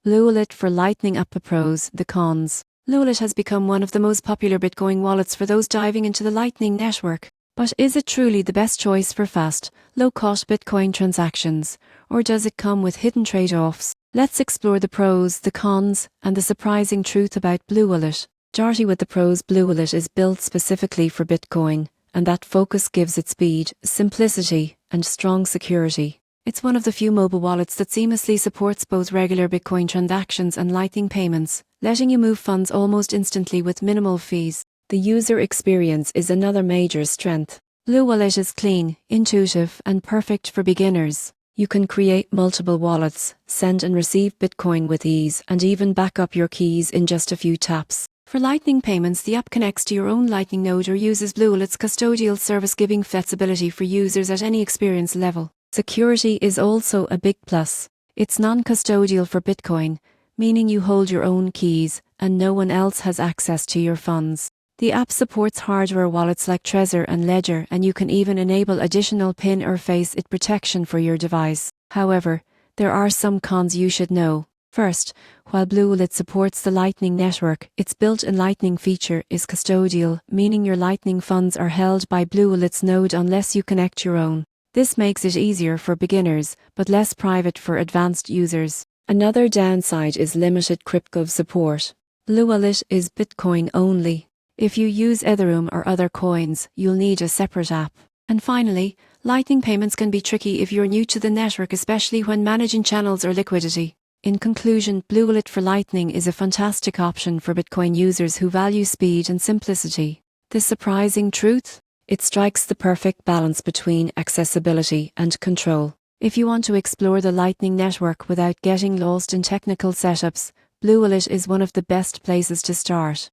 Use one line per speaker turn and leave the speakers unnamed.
BlueWallet for Lightning App Pros. The cons. BlueWallet has become one of the most popular Bitcoin wallets for those diving into the Lightning Network. But is it truly the best choice for fast, low-cost Bitcoin transactions, or does it come with hidden trade-offs? Let's explore the pros, the cons, and the surprising truth about BlueWallet. Starting with the pros, BlueWallet is built specifically for Bitcoin, and that focus gives it speed, simplicity, and strong security. It's one of the few mobile wallets that seamlessly supports both regular Bitcoin transactions and Lightning payments, letting you move funds almost instantly with minimal fees. The user experience is another major strength. BlueWallet is clean, intuitive, and perfect for beginners. You can create multiple wallets, send and receive Bitcoin with ease, and even back up your keys in just a few taps. For Lightning payments, the app connects to your own Lightning node or uses BlueWallet's custodial service, giving flexibility for users at any experience level. Security is also a big plus. It's non-custodial for Bitcoin, meaning you hold your own keys and no one else has access to your funds. The app supports hardware wallets like Trezor and Ledger, and you can even enable additional PIN or Face ID protection for your device. However, there are some cons you should know. First, while BlueWallet supports the Lightning Network, its built-in Lightning feature is custodial, meaning your Lightning funds are held by BlueWallet's node unless you connect your own. This makes it easier for beginners, but less private for advanced users. Another downside is limited crypto support. BlueWallet is Bitcoin only. If you use Ethereum or other coins, you'll need a separate app. And finally, Lightning payments can be tricky if you're new to the network, especially when managing channels or liquidity. In conclusion, BlueWallet for Lightning is a fantastic option for Bitcoin users who value speed and simplicity. The surprising truth? It strikes the perfect balance between accessibility and control. If you want to explore the Lightning Network without getting lost in technical setups, BlueWallet is one of the best places to start.